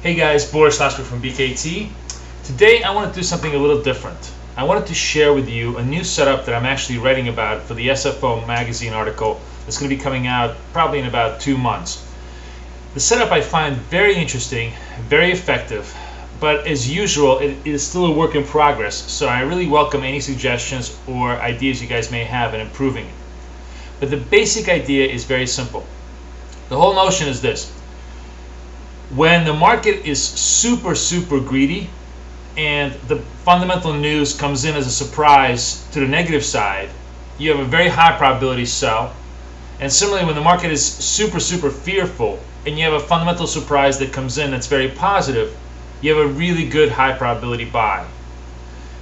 Hey guys, Boris Schlossberg from BKT. Today I want to do something a little different. I wanted to share with you a new setup that I'm actually writing about for the SFO magazine article that's going to be coming out probably in about 2 months. The setup I find very interesting, very effective, but as usual it is still a work in progress, so I really welcome any suggestions or ideas you guys may have in improving it. But the basic idea is very simple. The whole notion is this. When the market is super greedy and the fundamental news comes in as a surprise to the negative side, you have a very high probability sell. And similarly, when the market is super fearful and you have a fundamental surprise that comes in that's very positive, you have a really good high probability buy.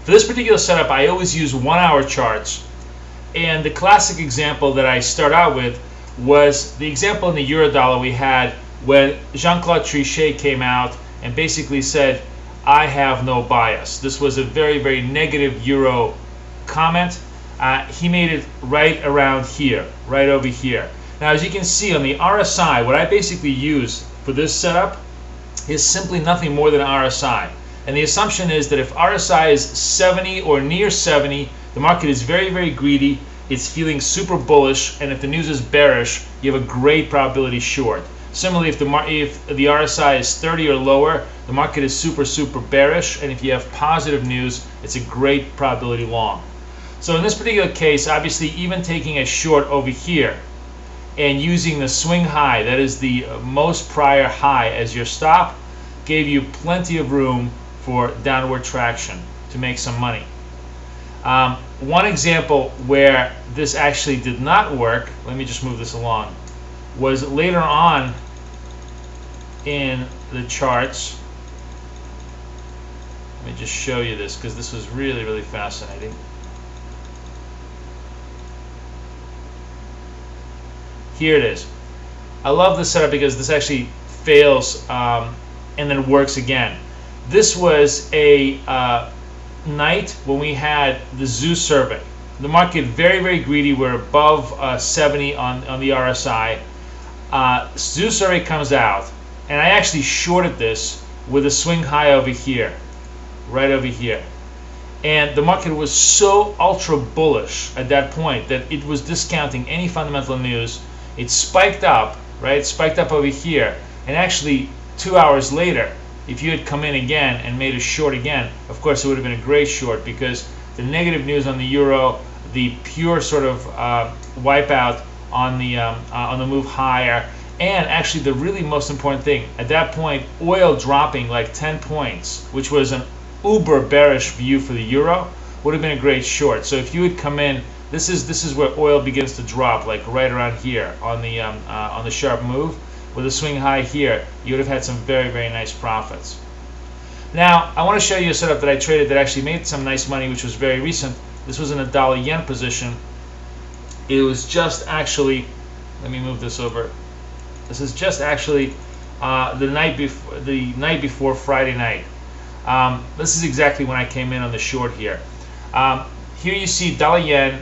For this particular setup, I always use 1 hour charts, and the classic example that I start out with was the example in the Eurodollar we had when Jean-Claude Trichet came out and basically said, I have no bias. This was a very negative euro comment. He made it right around here, right over here. Now, as you can see on the RSI, what I basically use for this setup is simply nothing more than RSI. And the assumption is that if RSI is 70 or near 70, the market is very greedy, it's feeling super bullish, and if the news is bearish, you have a great probability short. Similarly, if the RSI is 30 or lower, the market is super bearish, and if you have positive news, it's a great probability long. So in this particular case, obviously, even taking a short over here and using the swing high, that is the most prior high as your stop, gave you plenty of room for downward traction to make some money. One example where this actually did not work, let me just move this along, was later on in the charts. Let me just show you this because this was really fascinating. Here it is. I love this setup because this actually fails and then works again. This was a night when we had the zoo survey. The market very greedy. We're above 70 on the RSI. Zoo survey comes out, and I actually shorted this with a swing high over here, right over here. And the market was so ultra bullish at that point that it was discounting any fundamental news. It spiked up, right? Spiked up over here, and actually 2 hours later, if you had come in again and made a short again, of course it would have been a great short because the negative news on the euro, the pure sort of wipeout on the move higher, and actually the really most important thing, at that point, oil dropping like 10 points, which was an uber bearish view for the euro, would have been a great short. So if you had come in, this is where oil begins to drop, like right around here on the sharp move. With a swing high here, you would have had some very nice profits. Now, I want to show you a setup that I traded that actually made some nice money, which was very recent. This was in a dollar-yen position. It was just actually, let me move this over. This is just actually the night before Friday night. This is exactly when I came in on the short here. Here you see dollar-yen.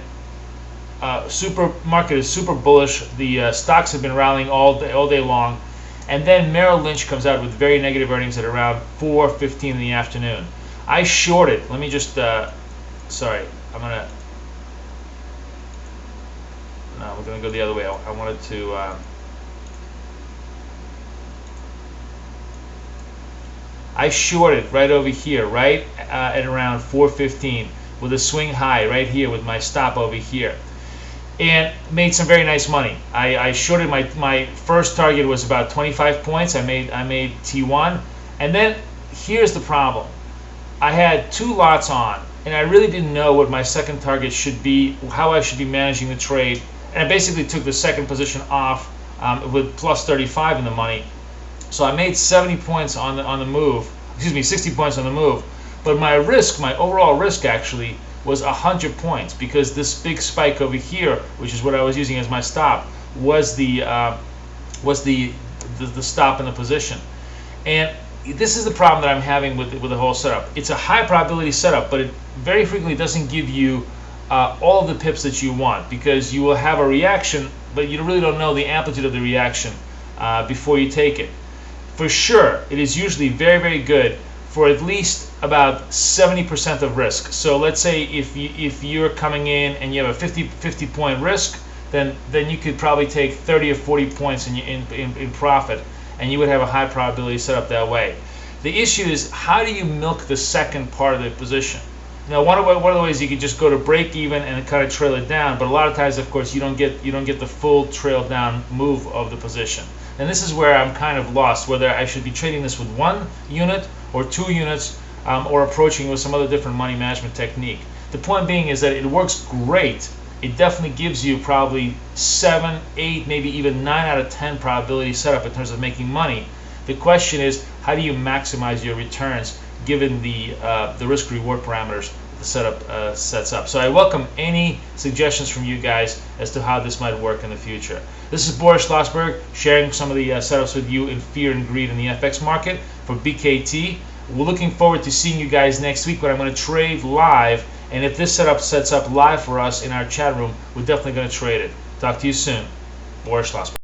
Market is super bullish. The stocks have been rallying all day long, and then Merrill Lynch comes out with very negative earnings at around 4:15 in the afternoon. I shorted. Let me just sorry, we're gonna go the other way. I wanted to I shorted right over here, right at around 4:15 with a swing high right here with my stop over here, and made some very nice money. I shorted my first target was about 25 points. I made T1, and then here's the problem. I had 2 lots on, and I really didn't know what my second target should be, how I should be managing the trade, and I basically took the second position off with plus 35 in the money. So I made 70 points on the move. Excuse me, 60 points on the move. But my risk, my overall risk actually, was 100 points because this big spike over here, which is what I was using as my stop, was the stop in the position. And this is the problem that I'm having with the whole setup. It's a high probability setup, but it very frequently doesn't give you all of the pips that you want, because you will have a reaction, but you really don't know the amplitude of the reaction before you take it. for sure, it is usually very, very good for at least about 70% of risk. So let's say if you're coming in and you have a 50 point risk, then you could probably take 30 or 40 points in profit, and you would have a high probability set up that way. The issue is, how do you milk the second part of the position? Now, one of the ways, you could just go to break even and kind of trail it down, but a lot of times, of course, you don't get the full trail down move of the position. And this is where I'm kind of lost, whether I should be trading this with 1 unit or 2 units, or approaching with some other different money management technique. The point being is that it works great. It definitely gives you probably 7, 8, maybe even 9 out of 10 probability setup in terms of making money. The question is, how do you maximize your returns given the risk-reward parameters the setup sets up? So I welcome any suggestions from you guys as to how this might work in the future. This is Boris Schlossberg sharing some of the setups with you in fear and greed in the FX market for BKT. We're looking forward to seeing you guys next week when I'm going to trade live. And if this setup sets up live for us in our chat room, we're definitely going to trade it. Talk to you soon. Boris Schlossberg.